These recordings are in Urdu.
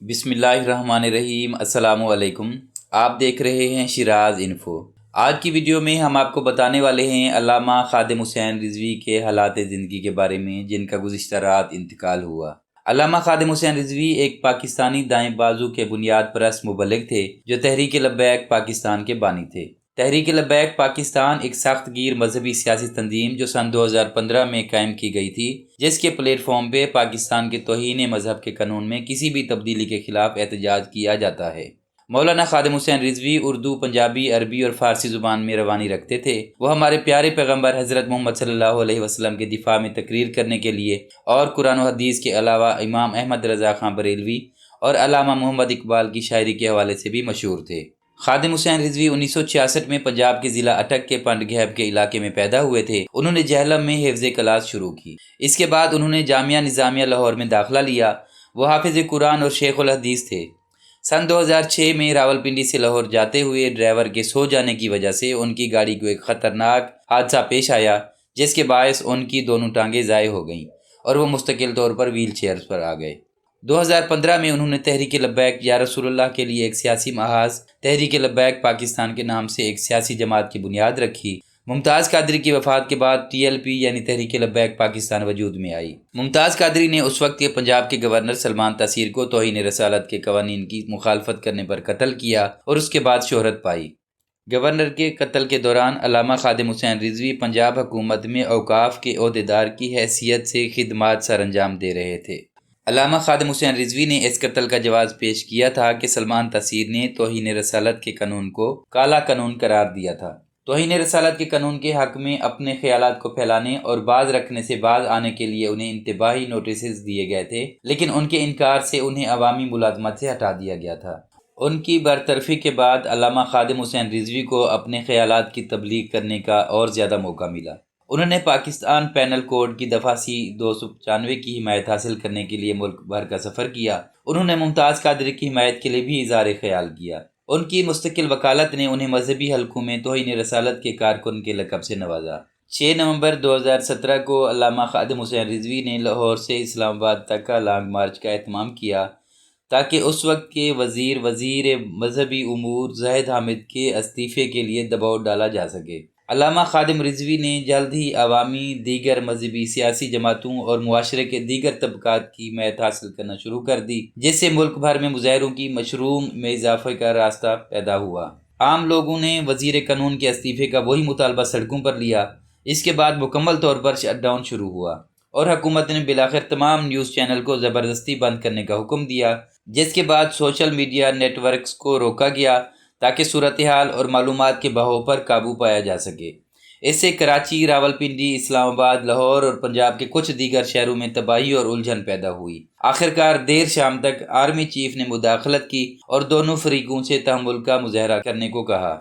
بسم اللہ الرحمن الرحیم۔ السلام علیکم۔ آپ دیکھ رہے ہیں شیراز انفو۔ آج کی ویڈیو میں ہم آپ کو بتانے والے ہیں علامہ خادم حسین رضوی کے حالات زندگی کے بارے میں، جن کا گزشتہ رات انتقال ہوا۔ علامہ خادم حسین رضوی ایک پاکستانی دائیں بازو کے بنیاد پرست مبلغ تھے جو تحریک لبیک پاکستان کے بانی تھے۔ تحریک لبیک پاکستان ایک سخت گیر مذہبی سیاسی تنظیم جو سن 2015 میں قائم کی گئی تھی، جس کے پلیٹ فارم پہ پاکستان کے توہین مذہب کے قانون میں کسی بھی تبدیلی کے خلاف احتجاج کیا جاتا ہے۔ مولانا خادم حسین رضوی اردو، پنجابی، عربی اور فارسی زبان میں روانی رکھتے تھے۔ وہ ہمارے پیارے پیغمبر حضرت محمد صلی اللہ علیہ وسلم کے دفاع میں تقریر کرنے کے لیے اور قرآن و حدیث کے علاوہ امام احمد رضا خان بریلوی اور علامہ محمد اقبال کی شاعری کے حوالے سے بھی مشہور تھے۔ خادم حسین رضوی 1966 میں پنجاب کے ضلع اٹک کے پنڈ گھیب کے علاقے میں پیدا ہوئے تھے۔ انہوں نے جہلم میں حفظ کلاس شروع کی۔ اس کے بعد انہوں نے جامعہ نظامیہ لاہور میں داخلہ لیا۔ وہ حافظ قرآن اور شیخ الحدیث تھے۔ سن 2006 میں راولپنڈی سے لاہور جاتے ہوئے ڈرائیور کے سو جانے کی وجہ سے ان کی گاڑی کو ایک خطرناک حادثہ پیش آیا، جس کے باعث ان کی دونوں ٹانگیں ضائع ہو گئیں اور وہ مستقل طور پر ویل چیئر پر آ گئے۔ 2015 میں انہوں نے تحریک لبیک یا رسول اللہ کے لیے ایک سیاسی محاذ تحریک لبیک پاکستان کے نام سے ایک سیاسی جماعت کی بنیاد رکھی۔ ممتاز قادری کی وفات کے بعد TLP یعنی تحریک لبیک پاکستان وجود میں آئی۔ ممتاز قادری نے اس وقت کے پنجاب کے گورنر سلمان تاثیر کو توہین رسالت کے قوانین کی مخالفت کرنے پر قتل کیا اور اس کے بعد شہرت پائی۔ گورنر کے قتل کے دوران علامہ خادم حسین رضوی پنجاب حکومت میں اوقاف کے عہدیدار کی حیثیت سے خدمات سر انجام دے رہے تھے۔ علامہ خادم حسین رضوی نے اس قتل کا جواز پیش کیا تھا کہ سلمان تاثیر نے توہین رسالت کے قانون کو کالا قانون قرار دیا تھا۔ توہین رسالت کے قانون کے حق میں اپنے خیالات کو پھیلانے اور باز رکھنے سے باز آنے کے لیے انہیں انتباہی نوٹسز دیے گئے تھے، لیکن ان کے انکار سے انہیں عوامی ملازمت سے ہٹا دیا گیا تھا۔ ان کی برطرفی کے بعد علامہ خادم حسین رضوی کو اپنے خیالات کی تبلیغ کرنے کا اور زیادہ موقع ملا۔ انہوں نے پاکستان پینل کوڈ کی دفعہ C 295 کی حمایت حاصل کرنے کے لیے ملک بھر کا سفر کیا۔ انہوں نے ممتاز قادری کی حمایت کے لیے بھی اظہار خیال کیا۔ ان کی مستقل وکالت نے انہیں مذہبی حلقوں میں توہین رسالت کے کارکن کے لقب سے نوازا۔ 6 نومبر 2017 کو علامہ خادم حسین رضوی نے لاہور سے اسلام آباد تک کا لانگ مارچ کا اہتمام کیا تاکہ اس وقت کے وزیر مذہبی امور زاہد حامد کے استعفے کے لیے دباؤ ڈالا جا سکے۔ علامہ خادم رضوی نے جلد ہی عوامی، دیگر مذہبی، سیاسی جماعتوں اور معاشرے کے دیگر طبقات کی حمایت حاصل کرنا شروع کر دی، جس سے ملک بھر میں مظاہروں کی مشروع میں اضافے کا راستہ پیدا ہوا۔ عام لوگوں نے وزیر قانون کے استعفے کا وہی مطالبہ سڑکوں پر لیا۔ اس کے بعد مکمل طور پر شٹ ڈاؤن شروع ہوا اور حکومت نے بالآخر تمام نیوز چینل کو زبردستی بند کرنے کا حکم دیا، جس کے بعد سوشل میڈیا نیٹ ورکس کو روکا گیا تاکہ صورتحال اور معلومات کے بہاؤ پر قابو پایا جا سکے۔ اس سے کراچی، راولپنڈی، اسلام آباد، لاہور اور پنجاب کے کچھ دیگر شہروں میں تباہی اور الجھن پیدا ہوئی۔ آخرکار دیر شام تک آرمی چیف نے مداخلت کی اور دونوں فریقوں سے تحمل کا مظاہرہ کرنے کو کہا۔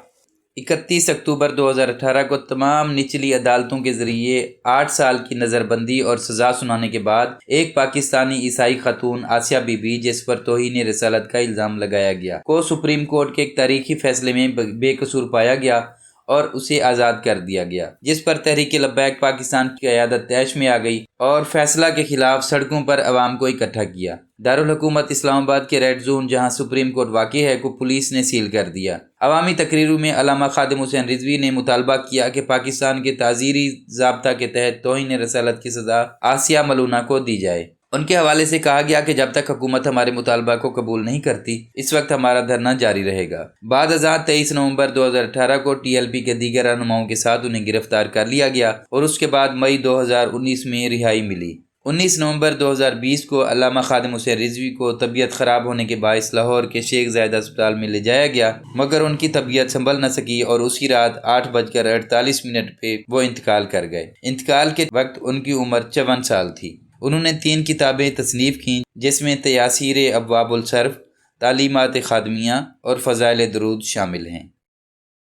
31 اکتوبر 2018 کو تمام نچلی عدالتوں کے ذریعے 8 سال کی نظر بندی اور سزا سنانے کے بعد ایک پاکستانی عیسائی خاتون آسیہ بی بی، جس پر توہین رسالت کا الزام لگایا گیا، کو سپریم کورٹ کے ایک تاریخی فیصلے میں بے قصور پایا گیا اور اسے آزاد کر دیا گیا، جس پر تحریک لبیک پاکستان کی قیادت طیش میں آ گئی اور فیصلہ کے خلاف سڑکوں پر عوام کو اکٹھا کیا۔ دارالحکومت اسلام آباد کے ریڈ زون، جہاں سپریم کورٹ واقع ہے، کو پولیس نے سیل کر دیا۔ عوامی تقریروں میں علامہ خادم حسین رضوی نے مطالبہ کیا کہ پاکستان کے تعزیری ضابطہ کے تحت توہین رسالت کی سزا آسیہ ملونہ کو دی جائے۔ ان کے حوالے سے کہا گیا کہ جب تک حکومت ہمارے مطالبہ کو قبول نہیں کرتی، اس وقت ہمارا دھرنا جاری رہے گا۔ بعد ازاں 23 نومبر 2018 کو TLP کے دیگر رہنماؤں کے ساتھ انہیں گرفتار کر لیا گیا اور اس کے بعد مئی 2019 میں رہائی ملی۔ 19 نومبر 2020 کو علامہ خادم حسین رضوی کو طبیعت خراب ہونے کے باعث لاہور کے شیخ زاید ہسپتال میں لے جایا گیا، مگر ان کی طبیعت سنبھل نہ سکی اور اسی رات 8:48 پہ وہ انتقال کر گئے۔ انتقال کے وقت ان کی عمر 54 سال تھی۔ انہوں نے 3 کتابیں تصنیف کیں، جس میں تیاسیر ابواب الصرف، تعلیمات خادمیہ اور فضائل درود شامل ہیں۔